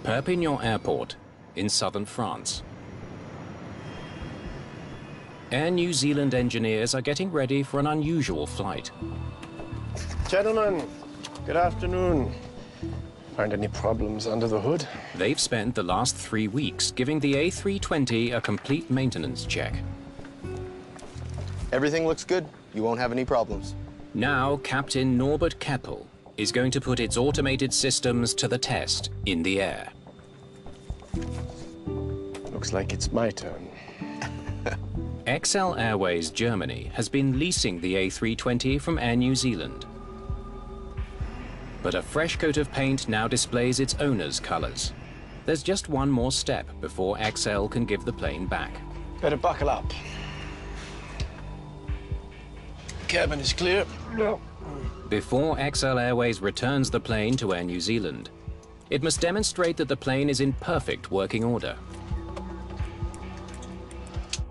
Perpignan Airport in southern France. Air New Zealand engineers are getting ready for an unusual flight. Gentlemen, good afternoon. Find any problems under the hood? They've spent the last 3 weeks giving the A320 a complete maintenance check. Everything looks good. You won't have any problems. Now, Captain Norbert Keppel is going to put its automated systems to the test in the air. Looks like it's my turn. XL Airways Germany has been leasing the A320 from Air New Zealand. But a fresh coat of paint now displays its owner's colors. There's just one more step before XL can give the plane back. Better buckle up. Cabin is clear. No. Before XL Airways returns the plane to Air New Zealand, it must demonstrate that the plane is in perfect working order.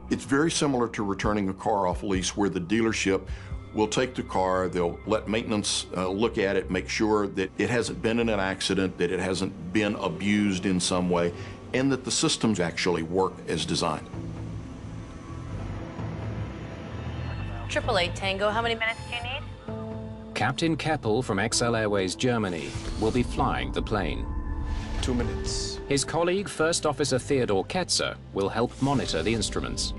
It's very similar to returning a car off lease, where the dealership will take the car, they'll let maintenance look at it, make sure that it hasn't been in an accident, that it hasn't been abused in some way, and that the systems actually work as designed. 888 Tango, how many minutes do you need? Captain Keppel from XL Airways Germany will be flying the plane. 2 minutes. His colleague, First Officer Theodore Ketzer, will help monitor the instruments.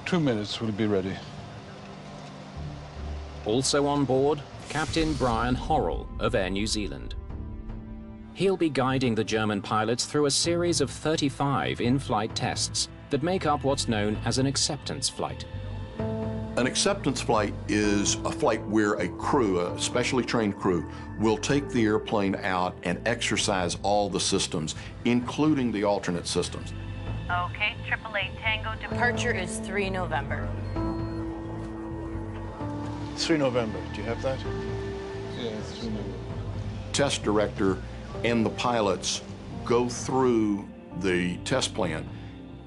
2 minutes, we'll be ready. Also on board, Captain Brian Horrell of Air New Zealand. He'll be guiding the German pilots through a series of 35 in-flight tests that make up what's known as an acceptance flight. An acceptance flight is a flight where a crew, a specially trained crew, will take the airplane out and exercise all the systems, including the alternate systems. Okay, 888 Tango, departure is 3 November. 3 November, do you have that? Yeah, 3 minutes. Test director and the pilots go through the test plan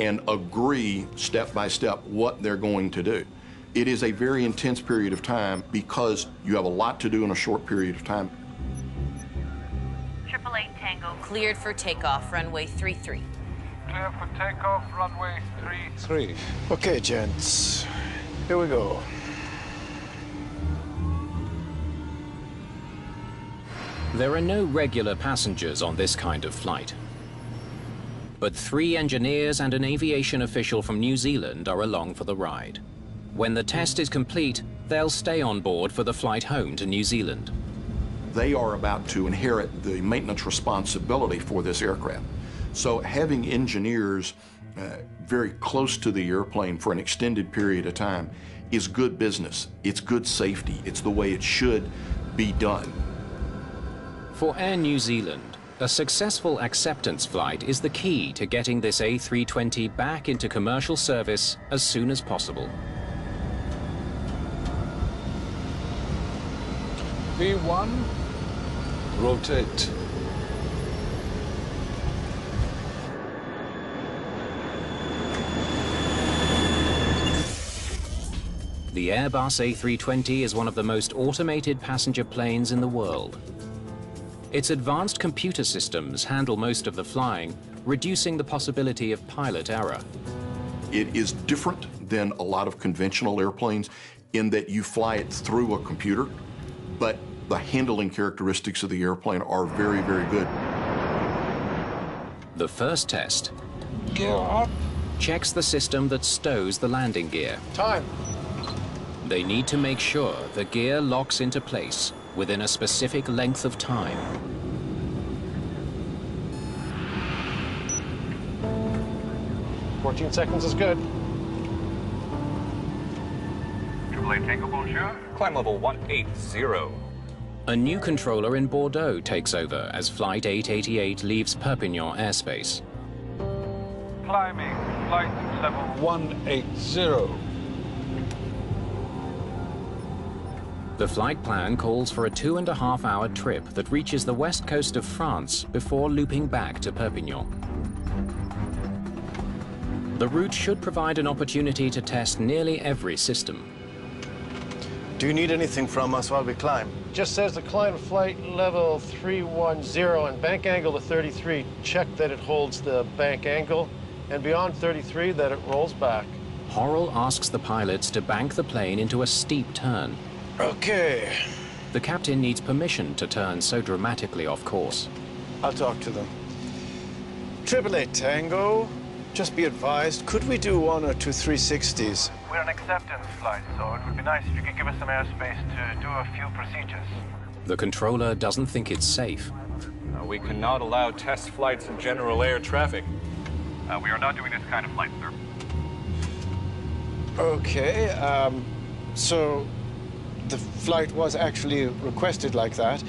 and agree step by step what they're going to do. It is a very intense period of time because you have a lot to do in a short period of time. 888 Tango, cleared for takeoff, runway 33. Clear for takeoff, runway 33. Okay, gents. Here we go. There are no regular passengers on this kind of flight. But 3 engineers and an aviation official from New Zealand are along for the ride. When the test is complete, they'll stay on board for the flight home to New Zealand. They are about to inherit the maintenance responsibility for this aircraft. So having engineers very close to the airplane for an extended period of time is good business. It's good safety. It's the way it should be done. For Air New Zealand, a successful acceptance flight is the key to getting this A320 back into commercial service as soon as possible. V1, rotate. The Airbus A320 is one of the most automated passenger planes in the world. Its advanced computer systems handle most of the flying, reducing the possibility of pilot error. It is different than a lot of conventional airplanes in that you fly it through a computer, but the handling characteristics of the airplane are very, very good. The first test Gear up. checks the system that stows the landing gear. Time. They need to make sure the gear locks into place within a specific length of time. "14 seconds is good." 888 Tango, bonjour. Climb level 180. A new controller in Bordeaux takes over as Flight 888 leaves Perpignan airspace. Climbing, flight level 180. The flight plan calls for a 2.5-hour trip that reaches the west coast of France before looping back to Perpignan. The route should provide an opportunity to test nearly every system. Do you need anything from us while we climb? Just says to climb flight level 310 and bank angle to 33. Check that it holds the bank angle, and beyond 33 that it rolls back. Horrell asks the pilots to bank the plane into a steep turn. Okay. The captain needs permission to turn so dramatically off course. I'll talk to them. 888 Tango, just be advised, could we do 1 or 2 360s? We're an acceptance flight, so it would be nice if you could give us some airspace to do a few procedures. The controller doesn't think it's safe. We cannot allow test flights in general air traffic. We are not doing this kind of flight, sir. Okay, so the flight was actually requested like that.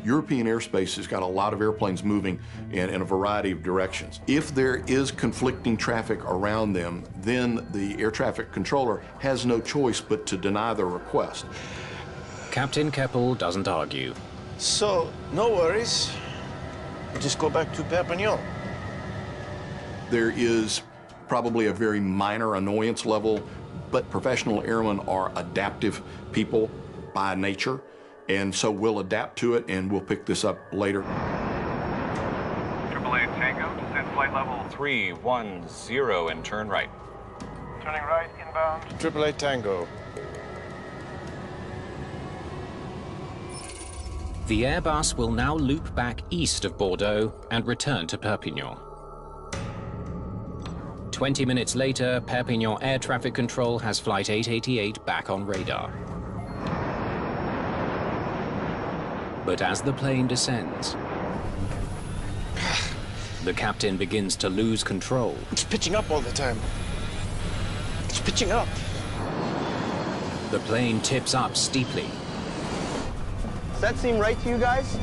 European airspace has got a lot of airplanes moving in a variety of directions. If there is conflicting traffic around them, then the air traffic controller has no choice but to deny the request. Captain Keppel doesn't argue. So, no worries. We'll just go back to Perpignan. There is probably a very minor annoyance level, but professional airmen are adaptive people by nature, and so we'll adapt to it and we'll pick this up later. 888 Tango, descend flight level 310 and turn right. turning right, inbound. 888 Tango. The Airbus will now loop back east of Bordeaux and return to Perpignan. 20 minutes later, Perpignan Air Traffic Control has Flight 888 back on radar. But as the plane descends, the captain begins to lose control. It's pitching up all the time. It's pitching up. The plane tips up steeply. Does that seem right to you guys?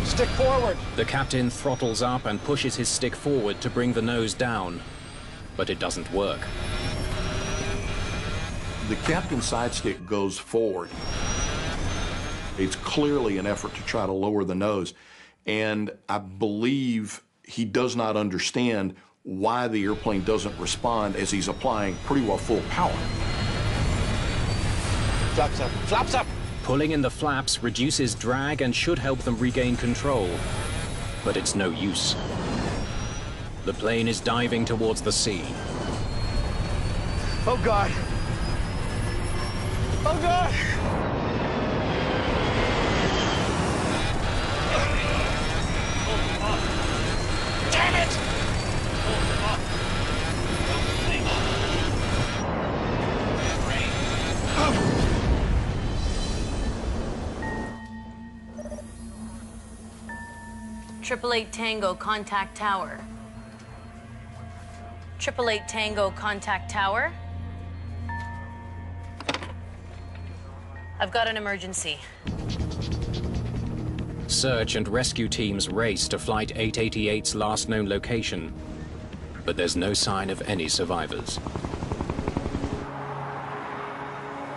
Stick forward. The captain throttles up and pushes his stick forward to bring the nose down, but it doesn't work. The captain's side stick goes forward. It's clearly an effort to try to lower the nose, and I believe he does not understand why the airplane doesn't respond as he's applying pretty well full power. Flaps up. Flaps up. Pulling in the flaps reduces drag and should help them regain control, but it's no use. The plane is diving towards the sea. Oh, God. Oh, God. Damn it! Triple Eight Tango, contact tower. 888 Tango, contact tower. I've got an emergency. Search and rescue teams race to Flight 888's last known location, but there's no sign of any survivors.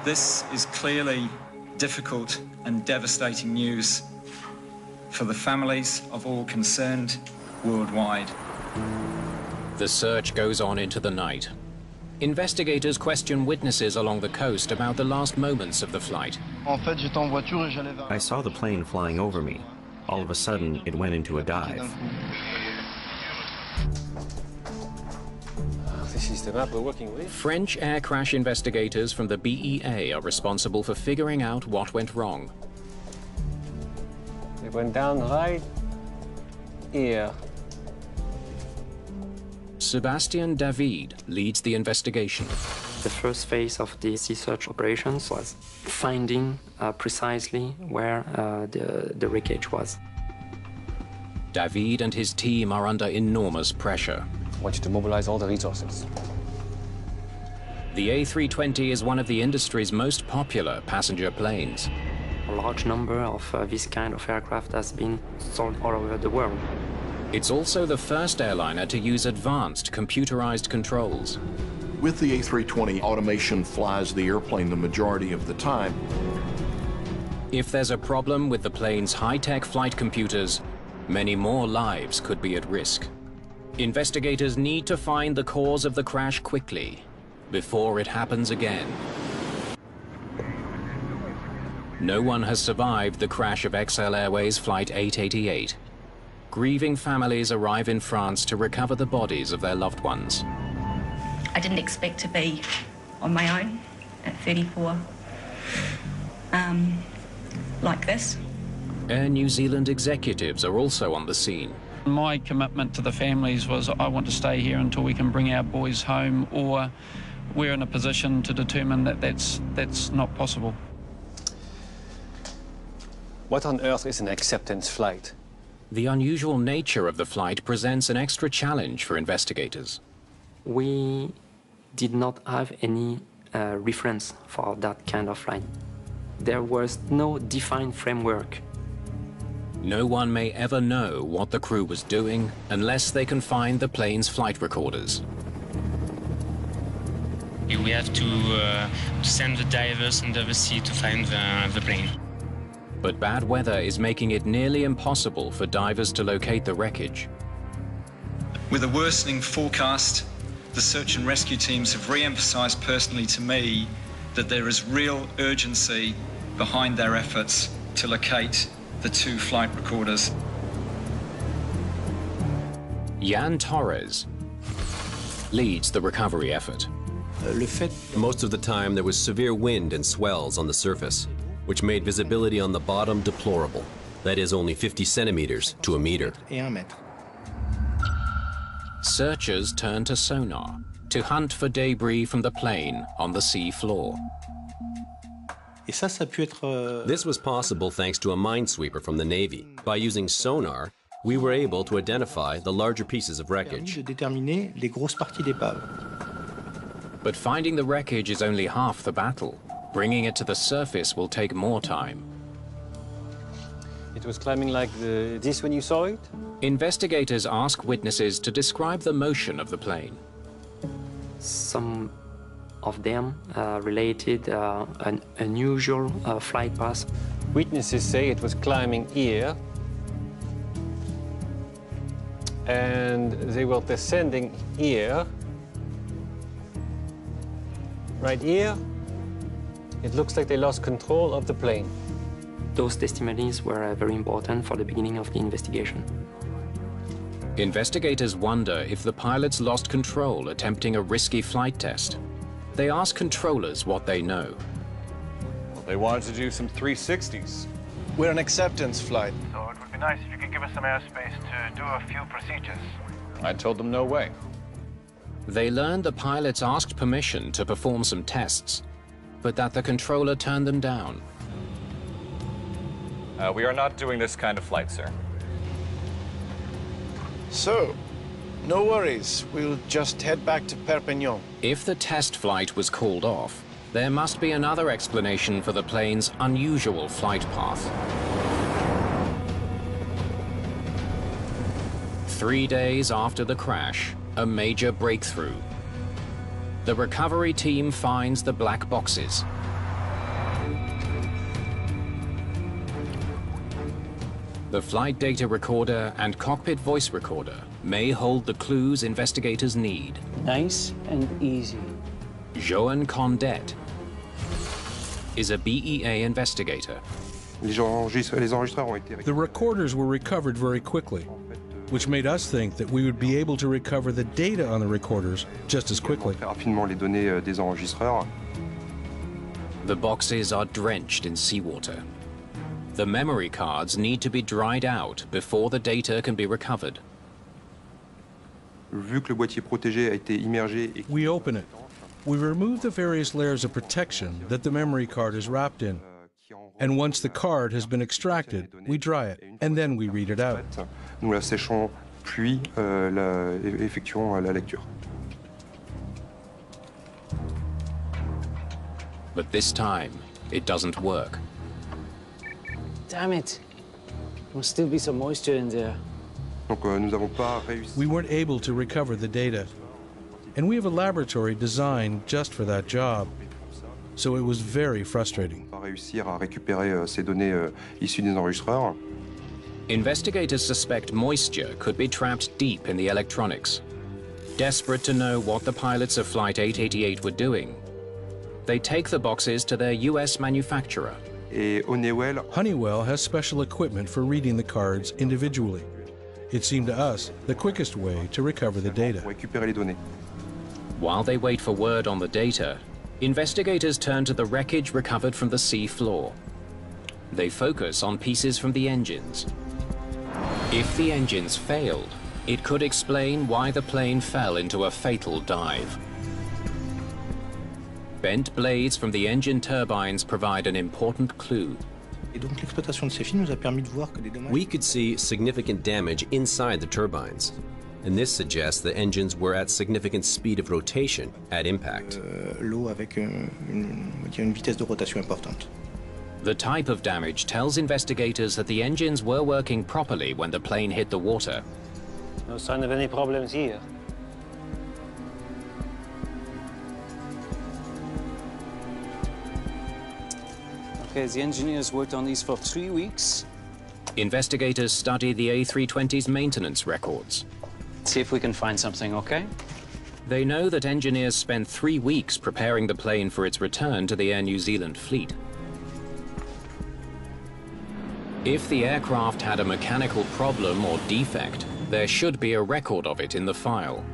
This is clearly difficult and devastating news for the families of all concerned worldwide. The search goes on into the night. Investigators question witnesses along the coast about the last moments of the flight. I saw the plane flying over me. All of a sudden, it went into a dive. This is the map we're working with. French air crash investigators from the BEA are responsible for figuring out what went wrong. It went down right here. Sébastien David leads the investigation. The first phase of the sea search operations was finding precisely where the wreckage was. David and his team are under enormous pressure. I want you to mobilize all the resources. The A320 is one of the industry's most popular passenger planes. A large number of this kind of aircraft has been sold all over the world. It's also the first airliner to use advanced computerized controls. With the A320, automation flies the airplane the majority of the time. If there's a problem with the plane's high-tech flight computers, many more lives could be at risk. Investigators need to find the cause of the crash quickly, before it happens again. No one has survived the crash of XL Airways Flight 888. Grieving families arrive in France to recover the bodies of their loved ones. I didn't expect to be on my own at 34 like this. Air New Zealand executives are also on the scene. My commitment to the families was I want to stay here until we can bring our boys home, or we're in a position to determine that that's not possible. What on earth is an acceptance flight? The unusual nature of the flight presents an extra challenge for investigators. We did not have any reference for that kind of flight. There was no defined framework. No one may ever know what the crew was doing unless they can find the plane's flight recorders. We have to send the divers under the sea to find the plane. But bad weather is making it nearly impossible for divers to locate the wreckage. With a worsening forecast, the search and rescue teams have re-emphasized personally to me that there is real urgency behind their efforts to locate the two flight recorders. Jan Torres leads the recovery effort. Most of the time there was severe wind and swells on the surface, which made visibility on the bottom deplorable. That is only 50 centimeters to a meter. Searchers turn to sonar to hunt for debris from the plane on the sea floor. This was possible thanks to a minesweeper from the Navy. By using sonar, we were able to identify the larger pieces of wreckage. But finding the wreckage is only half the battle. Bringing it to the surface will take more time. It was climbing like this when you saw it? Investigators ask witnesses to describe the motion of the plane. Some of them related an unusual flight path. Witnesses say it was climbing here, and they were descending here. Right here, it looks like they lost control of the plane. Those testimonies were very important for the beginning of the investigation. Investigators wonder if the pilots lost control attempting a risky flight test. They ask controllers what they know. Well, they wanted to do some 360s. We're an acceptance flight. So it would be nice if you could give us some airspace to do a few procedures. I told them no way. They learned the pilots asked permission to perform some tests, but that the controller turned them down. We are not doing this kind of flight, sir. So, no worries. We'll just head back to Perpignan. If the test flight was called off, there must be another explanation for the plane's unusual flight path. 3 days after the crash, a major breakthrough. The recovery team finds the black boxes. The flight data recorder and cockpit voice recorder may hold the clues investigators need. Nice and easy. Johan Condet is a BEA investigator. The recorders were recovered very quickly, which made us think that we would be able to recover the data on the recorders just as quickly. The boxes are drenched in seawater. The memory cards need to be dried out before the data can be recovered. We open it. We remove the various layers of protection that the memory card is wrapped in. And once the card has been extracted, we dry it, and then we read it out. But this time, it doesn't work. Damn it. There must still be some moisture in there. We weren't able to recover the data. And we have a laboratory designed just for that job. So it was very frustrating. Investigators suspect moisture could be trapped deep in the electronics. Desperate to know what the pilots of Flight 888 were doing, they take the boxes to their US manufacturer. Honeywell has special equipment for reading the cards individually. It seemed to us the quickest way to recover the data. While they wait for word on the data, investigators turn to the wreckage recovered from the sea floor. They focus on pieces from the engines. If the engines failed, it could explain why the plane fell into a fatal dive. Bent blades from the engine turbines provide an important clue. We could see significant damage inside the turbines, and this suggests the engines were at significant speed of rotation at impact. The type of damage tells investigators that the engines were working properly when the plane hit the water. No sign of any problems here. Okay, the engineers worked on these for 3 weeks. Investigators study the A320's maintenance records. See if we can find something, okay? They know that engineers spent 3 weeks preparing the plane for its return to the Air New Zealand fleet. If the aircraft had a mechanical problem or defect, there should be a record of it in the file.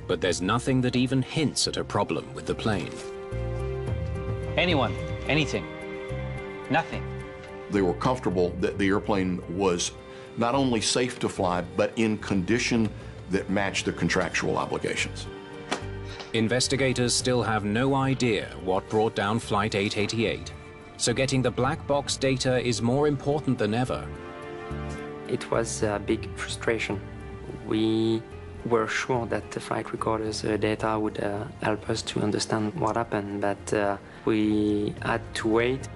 But there's nothing that even hints at a problem with the plane. Anyone, anything, nothing. They were comfortable that the airplane was not only safe to fly, but in condition that matched their contractual obligations. Investigators still have no idea what brought down Flight 888, so getting the black box data is more important than ever. It was a big frustration. We were sure that the flight recorders data would help us to understand what happened, but we had to wait.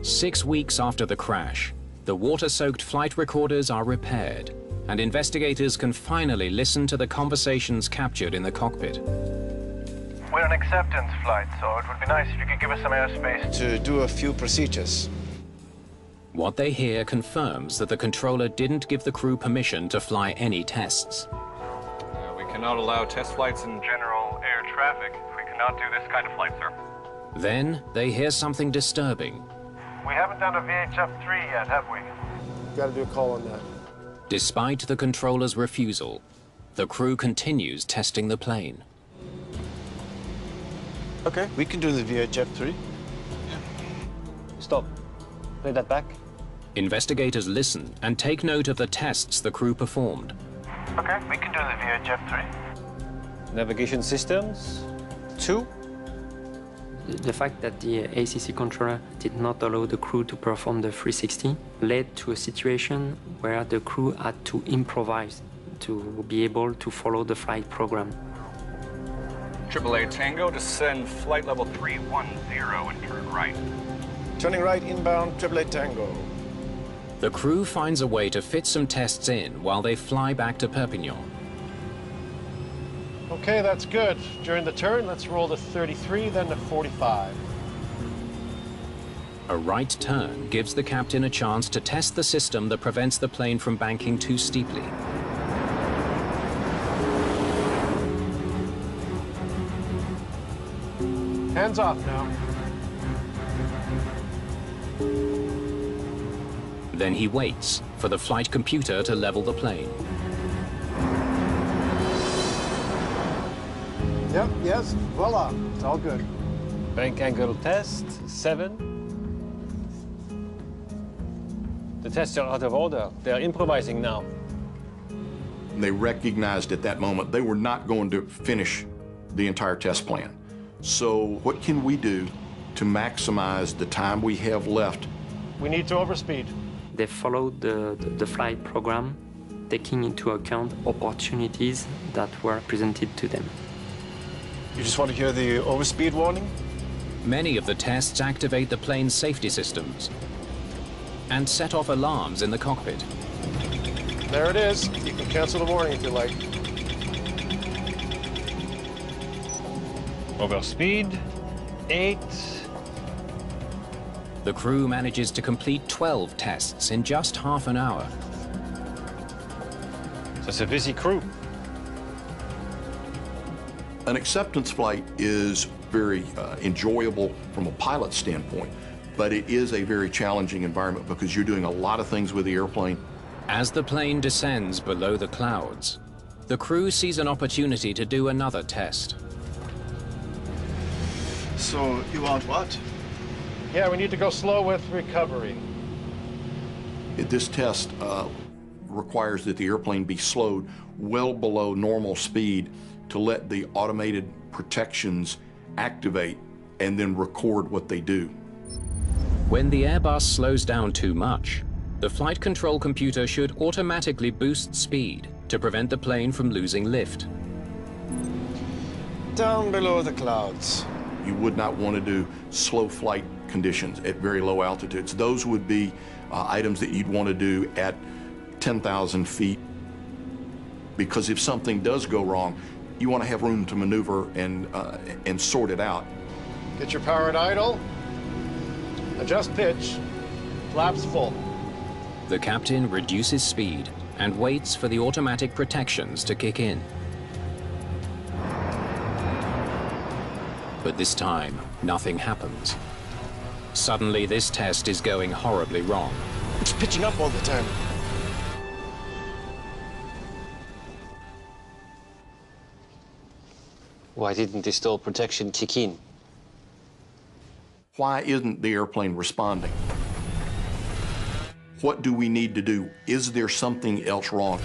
Six weeks after the crash, the water-soaked flight recorders are repaired, and investigators can finally listen to the conversations captured in the cockpit. We're an acceptance flight, so it would be nice if you could give us some airspace to do a few procedures. What they hear confirms that the controller didn't give the crew permission to fly any tests. We cannot allow test flights in general air traffic. We cannot do this kind of flight, sir. Then they hear something disturbing. We haven't done a VHF 3 yet, have we? Got to do a call on that. Despite the controller's refusal, the crew continues testing the plane. Okay, we can do the VHF 3. Stop. Play that back. Investigators listen and take note of the tests the crew performed. Okay, we can do the VHF 3. Navigation systems, 2. The fact that the ACC controller did not allow the crew to perform the 360 led to a situation where the crew had to improvise to be able to follow the flight program. AAA Tango, descend flight level 310 and turn right. Turning right inbound, AAA Tango. The crew finds a way to fit some tests in while they fly back to Perpignan. Okay, that's good. During the turn, let's roll to 33, then to 45. A right turn gives the captain a chance to test the system that prevents the plane from banking too steeply. Hands off now. Then he waits for the flight computer to level the plane. Yep, yes, voila, it's all good. Bank angle test, 7. The tests are out of order. They're improvising now. They recognized at that moment they were not going to finish the entire test plan. So what can we do to maximize the time we have left? We need to overspeed. They followed the flight program, taking into account opportunities that were presented to them. You just want to hear the overspeed warning? Many of the tests activate the plane's safety systems and set off alarms in the cockpit. There it is. You can cancel the warning if you like. Overspeed, 8. The crew manages to complete 12 tests in just half an hour. So it's a busy crew. An acceptance flight is very enjoyable from a pilot standpoint, but it is a very challenging environment because you're doing a lot of things with the airplane. As the plane descends below the clouds, the crew sees an opportunity to do another test. So you want what? Yeah, we need to go slow with recovery. This test requires that the airplane be slowed well below normal speed to let the automated protections activate and then record what they do. When the Airbus slows down too much, the flight control computer should automatically boost speed to prevent the plane from losing lift. Down below the clouds. You would not want to do slow flight conditions at very low altitudes. Those would be items that you'd want to do at 10,000 feet, because if something does go wrong, you want to have room to maneuver and sort it out. Get your power at idle. Adjust pitch. Flaps full. The captain reduces speed and waits for the automatic protections to kick in. But this time, nothing happens. Suddenly, this test is going horribly wrong. It's pitching up all the time. Why didn't the stall protection kick in? Why isn't the airplane responding? What do we need to do? Is there something else wrong?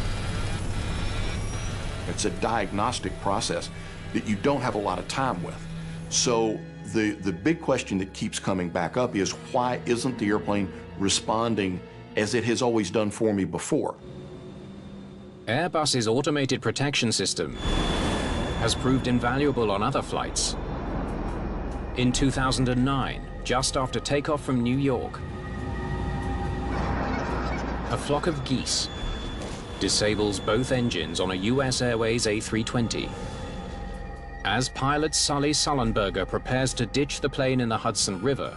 It's a diagnostic process that you don't have a lot of time with. So the big question that keeps coming back up is, why isn't the airplane responding as it has always done for me before? Airbus's automated protection system has proved invaluable on other flights. In 2009, just after takeoff from New York, a flock of geese disables both engines on a US Airways A320. As pilot Sully Sullenberger prepares to ditch the plane in the Hudson River,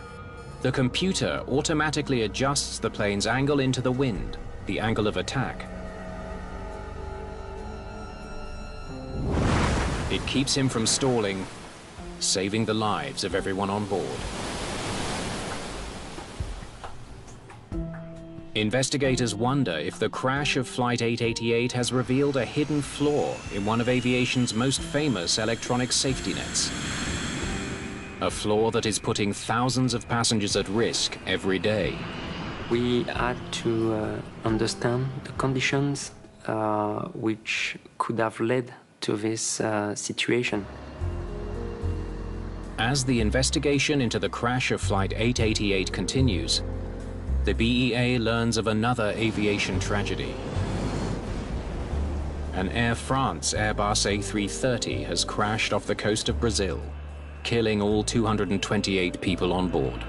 the computer automatically adjusts the plane's angle into the wind, the angle of attack. It keeps him from stalling, saving the lives of everyone on board. Investigators wonder if the crash of Flight 888 has revealed a hidden flaw in one of aviation's most famous electronic safety nets. A flaw that is putting thousands of passengers at risk every day. We had to understand the conditions which could have led to this situation. As the investigation into the crash of Flight 888 continues, the BEA learns of another aviation tragedy. An Air France Airbus A330 has crashed off the coast of Brazil, killing all 228 people on board.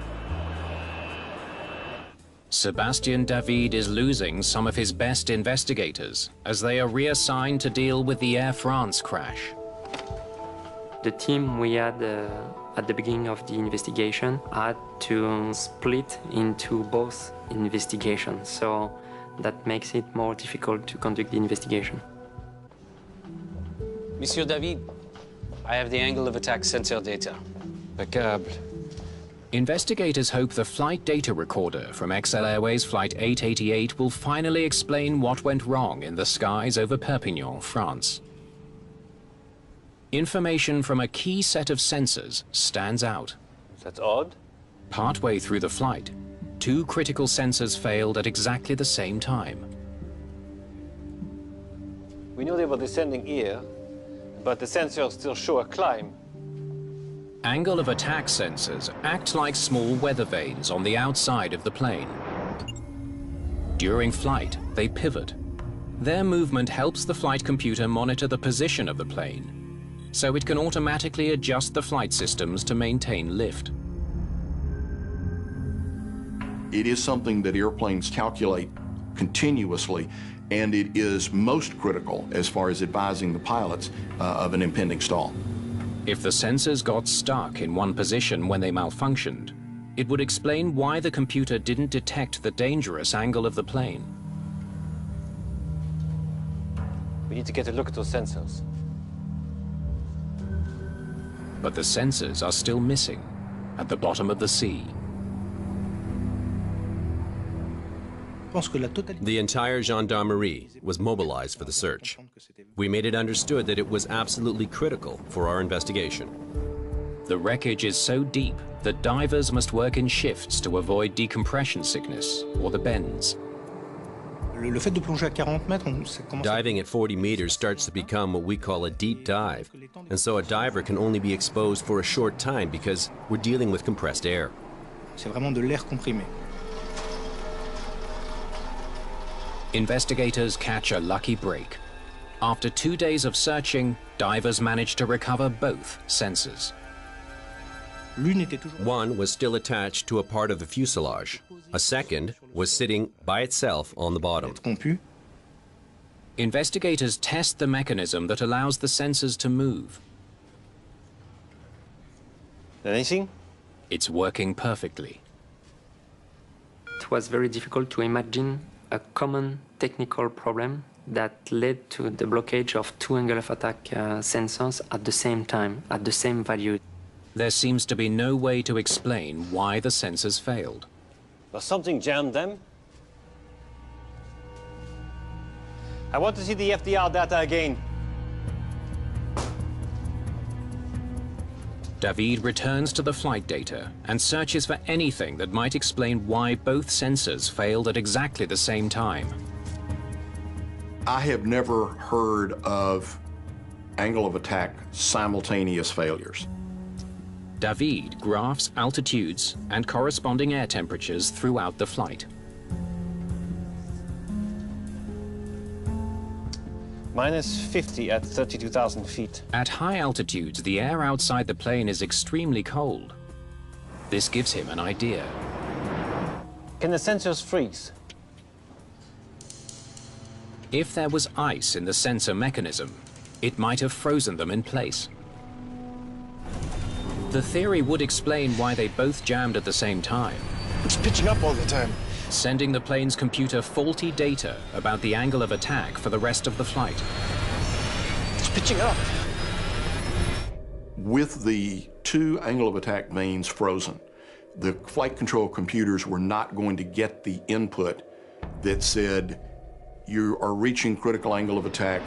Sebastian David is losing some of his best investigators as they are reassigned to deal with the Air France crash. The team we had at the beginning of the investigation had to split into both investigations, so that makes it more difficult to conduct the investigation. Monsieur David, I have the angle of attack sensor data. Impeccable. Investigators hope the flight data recorder from XL Airways Flight 888 will finally explain what went wrong in the skies over Perpignan, France. Information from a key set of sensors stands out. That's odd. Partway through the flight, two critical sensors failed at exactly the same time. We know they were descending here, but the sensors still show a climb. Angle of attack sensors act like small weather vanes on the outside of the plane. During flight, they pivot. Their movement helps the flight computer monitor the position of the plane, so it can automatically adjust the flight systems to maintain lift. It is something that airplanes calculate continuously, and it is most critical as far as advising the pilots of an impending stall. If the sensors got stuck in one position when they malfunctioned, it would explain why the computer didn't detect the dangerous angle of the plane. We need to get a look at those sensors. But the sensors are still missing at the bottom of the sea. The entire gendarmerie was mobilized for the search. We made it understood that it was absolutely critical for our investigation. The wreckage is so deep that divers must work in shifts to avoid decompression sickness or the bends. Diving at 40 meters starts to become what we call a deep dive, and so a diver can only be exposed for a short time because we're dealing with compressed air. Investigators catch a lucky break. After 2 days of searching, divers managed to recover both sensors. One was still attached to a part of the fuselage. A second was sitting by itself on the bottom. Investigators test the mechanism that allows the sensors to move. Anything? It's working perfectly. It was very difficult to imagine a common technical problem that led to the blockage of two angle of attack sensors at the same time, at the same value. There seems to be no way to explain why the sensors failed. Well, something jammed them. I want to see the FDR data again. David returns to the flight data and searches for anything that might explain why both sensors failed at exactly the same time. I have never heard of angle of attack simultaneous failures. David graphs altitudes and corresponding air temperatures throughout the flight. Minus 50 at 32,000 feet. At high altitudes, the air outside the plane is extremely cold. This gives him an idea. Can the sensors freeze? If there was ice in the sensor mechanism, it might have frozen them in place. The theory would explain why they both jammed at the same time. It's pitching up all the time. Sending the plane's computer faulty data about the angle of attack for the rest of the flight. It's pitching up. With the two angle of attack vanes frozen, the flight control computers were not going to get the input that said, you are reaching critical angle of attack.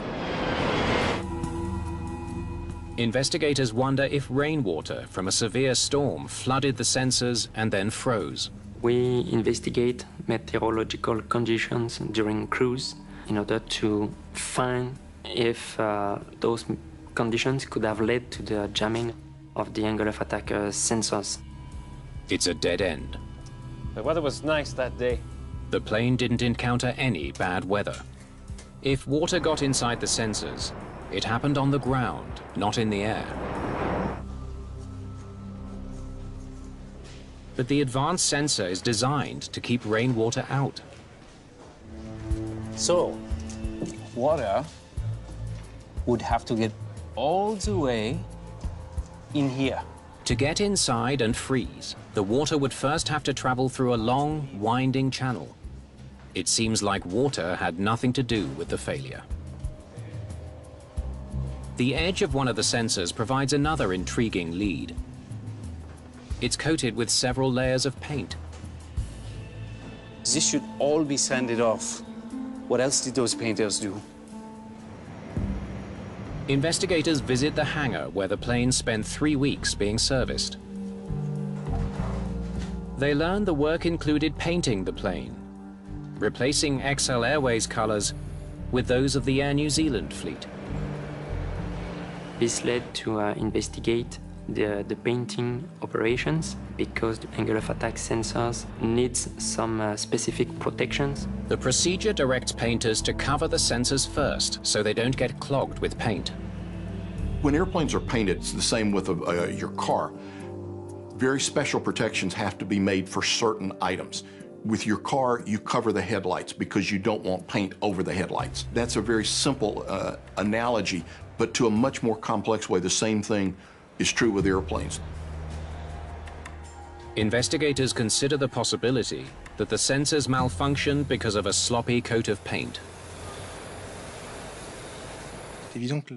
Investigators wonder if rainwater from a severe storm flooded the sensors and then froze. We investigate meteorological conditions during cruise in order to find if those conditions could have led to the jamming of the angle of attack sensors. It's a dead end. The weather was nice that day. The plane didn't encounter any bad weather. If water got inside the sensors, it happened on the ground, not in the air. But the advanced sensor is designed to keep rainwater out. So, water would have to get all the way in here. To get inside and freeze, the water would first have to travel through a long, winding channel. It seems like water had nothing to do with the failure. The edge of one of the sensors provides another intriguing lead. It's coated with several layers of paint. This should all be sanded off. What else did those painters do? Investigators visit the hangar where the plane spent 3 weeks being serviced. They learn the work included painting the plane, replacing XL Airways colors with those of the Air New Zealand fleet. This led to investigate the painting operations because the angle of attack sensors needs some specific protections. The procedure directs painters to cover the sensors first so they don't get clogged with paint. When airplanes are painted, it's the same with your car. Very special protections have to be made for certain items. With your car, you cover the headlights because you don't want paint over the headlights. That's a very simple analogy, but to a much more complex way, the same thing is true with airplanes. Investigators consider the possibility that the sensors malfunctioned because of a sloppy coat of paint.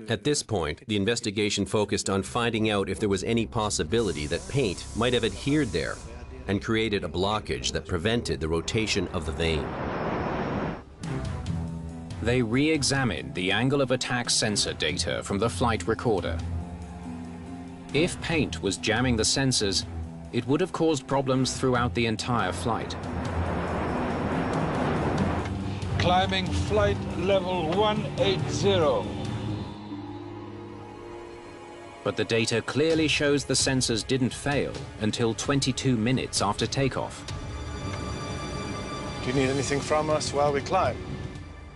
At this point, the investigation focused on finding out if there was any possibility that paint might have adhered there and created a blockage that prevented the rotation of the vane. They re-examined the angle of attack sensor data from the flight recorder. If paint was jamming the sensors, it would have caused problems throughout the entire flight. Climbing flight level 180. But the data clearly shows the sensors didn't fail until 22 minutes after takeoff. Do you need anything from us while we climb?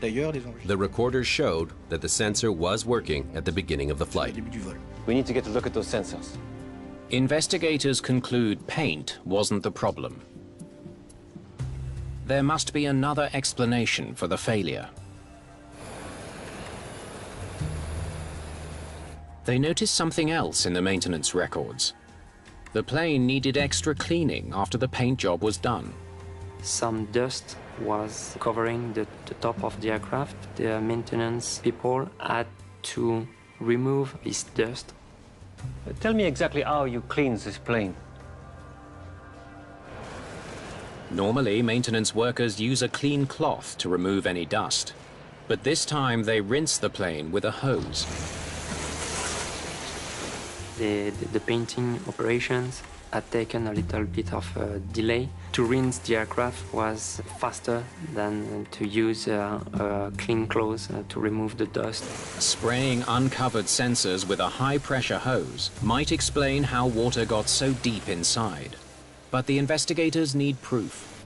The recorders showed that the sensor was working at the beginning of the flight. We need to get a look at those sensors. Investigators conclude paint wasn't the problem. There must be another explanation for the failure. They noticed something else in the maintenance records. The plane needed extra cleaning after the paint job was done. Some dust was covering the top of the aircraft. The maintenance people had to remove this dust. Tell me exactly how you cleaned this plane. Normally, maintenance workers use a clean cloth to remove any dust. But this time, they rinse the plane with a hose. The painting operations had taken a little bit of a delay. To rinse the aircraft was faster than to use clean clothes to remove the dust. Spraying uncovered sensors with a high-pressure hose might explain how water got so deep inside. But the investigators need proof.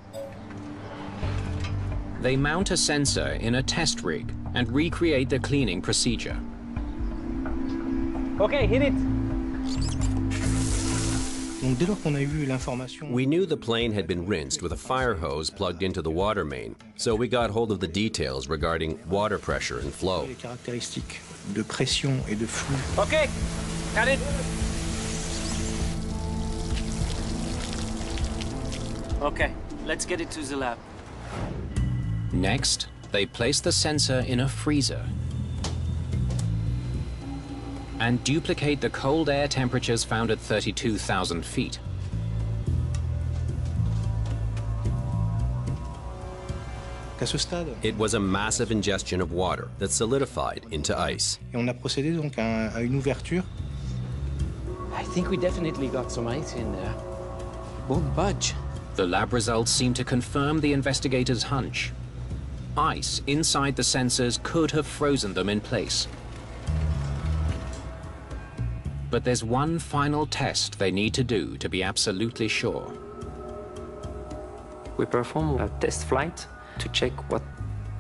They mount a sensor in a test rig and recreate the cleaning procedure. Okay, hit it! We knew the plane had been rinsed with a fire hose plugged into the water main, so we got hold of the details regarding water pressure and flow. Okay, got it. Okay, let's get it to the lab. Next, they place the sensor in a freezer and duplicate the cold air temperatures found at 32,000 feet. It was a massive ingestion of water that solidified into ice. I think we definitely got some ice in there. It won't budge. The lab results seem to confirm the investigators' hunch. Ice inside the sensors could have frozen them in place. But there's one final test they need to do to be absolutely sure. We perform a test flight to check what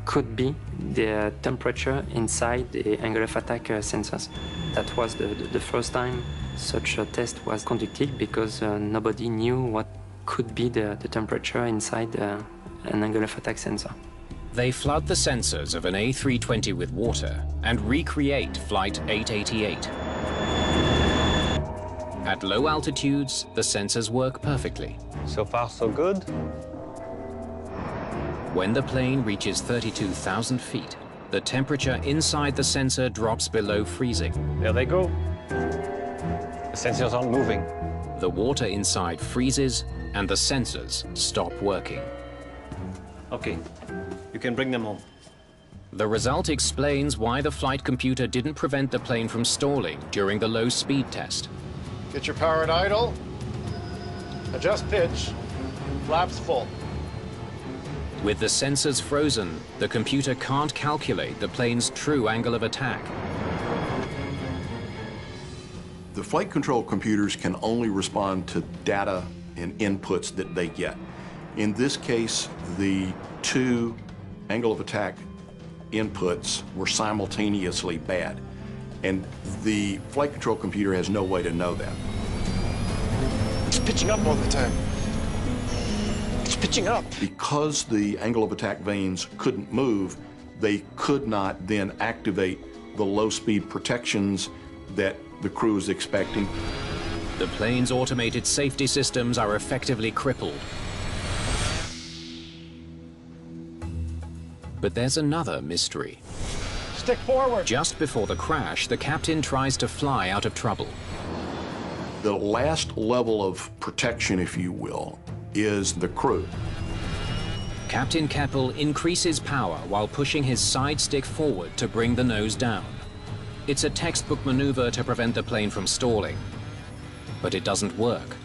could be the temperature inside the angle of attack sensors. That was the first time such a test was conducted because nobody knew what could be the temperature inside an angle of attack sensor. They flood the sensors of an A320 with water and recreate Flight 888. At low altitudes, the sensors work perfectly. So far, so good. When the plane reaches 32,000 feet, the temperature inside the sensor drops below freezing. There they go. The sensors aren't moving. The water inside freezes, and the sensors stop working. Okay, you can bring them home. The result explains why the flight computer didn't prevent the plane from stalling during the low speed test. Get your power at idle. Adjust pitch. Flaps full. With the sensors frozen, the computer can't calculate the plane's true angle of attack. The flight control computers can only respond to data and inputs that they get. In this case, the two angle of attack inputs were simultaneously bad, and the flight control computer has no way to know that. It's pitching up all the time. It's pitching up. Because the angle of attack vanes couldn't move, they could not then activate the low-speed protections that the crew is expecting. The plane's automated safety systems are effectively crippled. But there's another mystery. Stick forward. Just before the crash, the captain tries to fly out of trouble. The last level of protection, if you will, is the crew. Captain Keppel increases power while pushing his side stick forward to bring the nose down. It's a textbook maneuver to prevent the plane from stalling. But it doesn't work.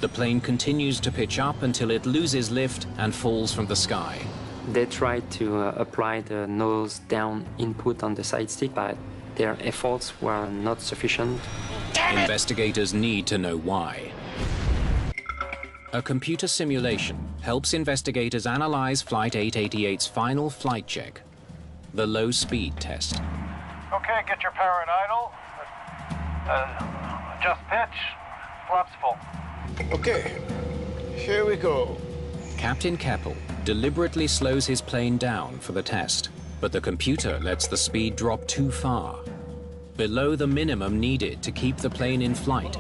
The plane continues to pitch up until it loses lift and falls from the sky. They tried to apply the nose down input on the side stick, but their efforts were not sufficient. Investigators need to know why. A computer simulation helps investigators analyze Flight 888's final flight check, the low speed test. Okay, get your power at idle. Adjust pitch. Flaps full. Okay, here we go. Captain Keppel deliberately slows his plane down for the test, but the computer lets the speed drop too far, below the minimum needed to keep the plane in flight.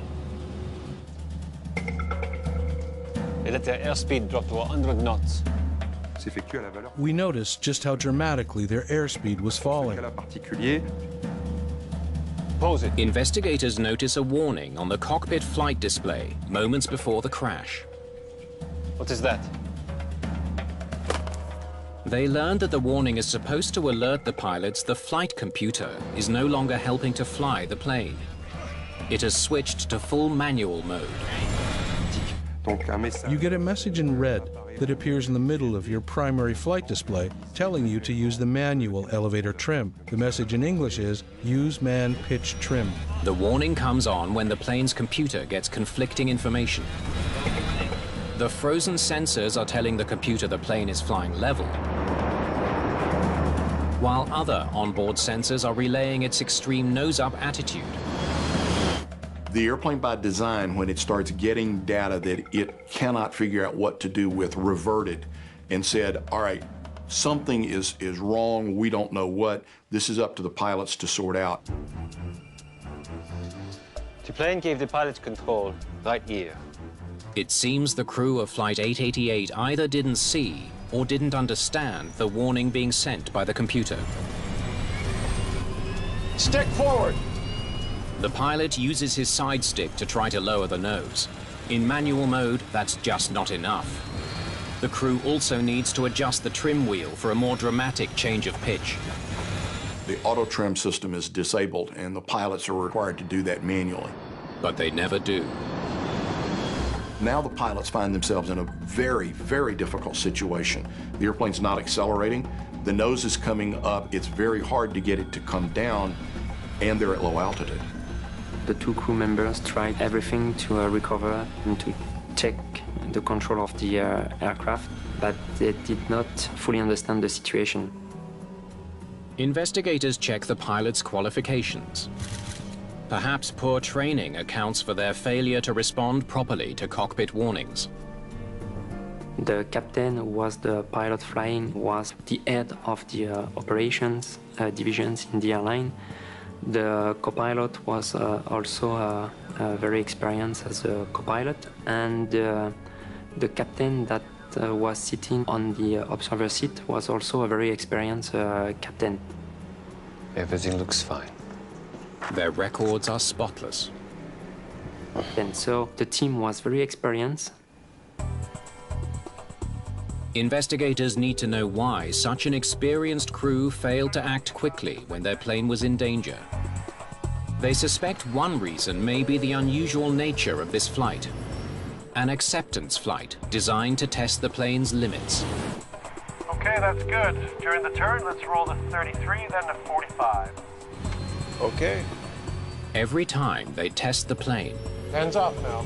They let their airspeed drop to 100 knots. We noticed just how dramatically their airspeed was falling. Pose it. Investigators notice a warning on the cockpit flight display moments before the crash. What is that? They learned that the warning is supposed to alert the pilots the flight computer is no longer helping to fly the plane. It has switched to full manual mode. You get a message in red that appears in the middle of your primary flight display telling you to use the manual elevator trim. The message in English is, use man pitch trim. The warning comes on when the plane's computer gets conflicting information. The frozen sensors are telling the computer the plane is flying level, while other onboard sensors are relaying its extreme nose-up attitude. The airplane by design, when it starts getting data that it cannot figure out what to do with, reverted and said, all right, something is wrong, we don't know what, this is up to the pilots to sort out. The plane gave the pilot control right here. It seems the crew of Flight 888 either didn't see or didn't understand the warning being sent by the computer. Stick forward! The pilot uses his side stick to try to lower the nose. In manual mode, that's just not enough. The crew also needs to adjust the trim wheel for a more dramatic change of pitch. The auto trim system is disabled, and the pilots are required to do that manually. But they never do. Now the pilots find themselves in a very, very difficult situation. The airplane's not accelerating, the nose is coming up, it's very hard to get it to come down, and they're at low altitude. The two crew members tried everything to recover and to check the control of the aircraft, but they did not fully understand the situation. Investigators check the pilot's qualifications. Perhaps poor training accounts for their failure to respond properly to cockpit warnings. The captain, who was the pilot flying, was the head of the operations divisions in the airline. The co-pilot was also very experienced as a co-pilot, and the captain that was sitting on the observer seat was also a very experienced captain. Everything looks fine. Their records are spotless. And so the team was very experienced. Investigators need to know why such an experienced crew failed to act quickly when their plane was in danger. They suspect one reason may be the unusual nature of this flight. An acceptance flight designed to test the plane's limits. Okay, that's good. During the turn, let's roll to 33, then to 45. Okay. Every time they test the plane, Hands off now.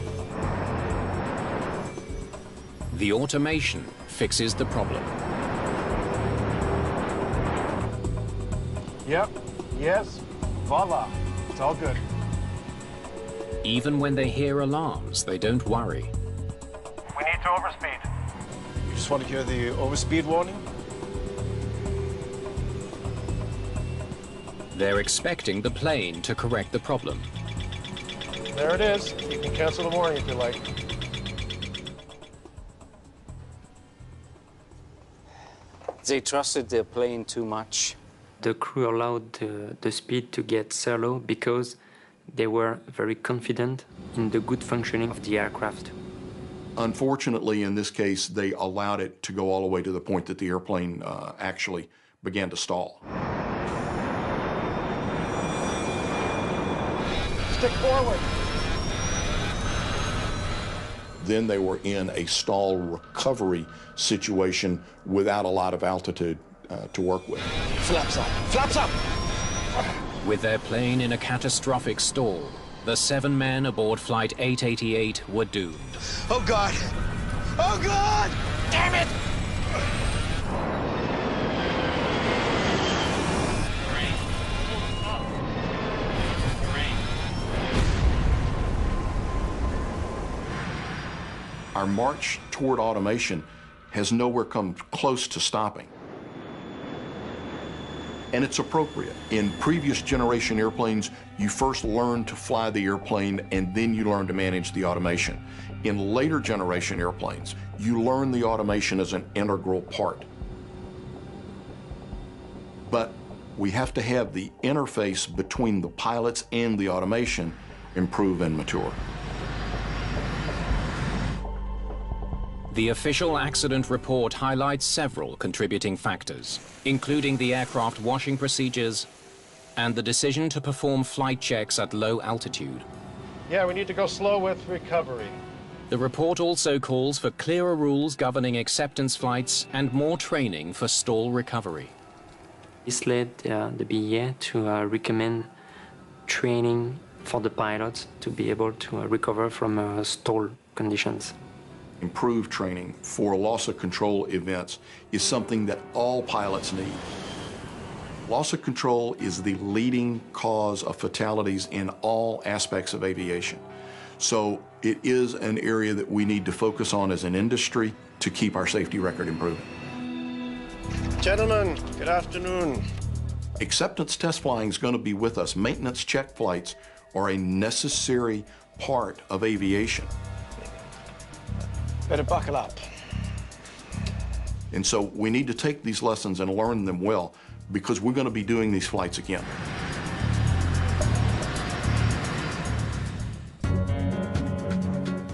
the automation fixes the problem. Yep. Yes. Voila. It's all good. Even when they hear alarms, they don't worry. We need to overspeed. You just want to hear the overspeed warning? They're expecting the plane to correct the problem. There it is. You can cancel the morning if you like. They trusted their plane too much. The crew allowed the speed to get so low because they were very confident in the good functioning of the aircraft. Unfortunately, in this case, they allowed it to go all the way to the point that the airplane actually began to stall. Stick forward. Then they were in a stall recovery situation without a lot of altitude to work with. Flaps up! Flaps up! With their plane in a catastrophic stall, the 7 men aboard Flight 888 were doomed. Oh, God! Oh, God! Damn it! Our march toward automation has nowhere come close to stopping. And it's appropriate. In previous generation airplanes, you first learn to fly the airplane and then you learn to manage the automation. In later generation airplanes, you learn the automation as an integral part. But we have to have the interface between the pilots and the automation improve and mature. The official accident report highlights several contributing factors, including the aircraft washing procedures and the decision to perform flight checks at low altitude. Yeah, we need to go slow with recovery. The report also calls for clearer rules governing acceptance flights and more training for stall recovery. This led the BEA to recommend training for the pilots to be able to recover from stall conditions. Improved training for loss of control events is something that all pilots need. Loss of control is the leading cause of fatalities in all aspects of aviation. So it is an area that we need to focus on as an industry to keep our safety record improving. Gentlemen, good afternoon. Acceptance test flying is going to be with us. Maintenance check flights are a necessary part of aviation. Better buckle up. And so we need to take these lessons and learn them well because we're going to be doing these flights again.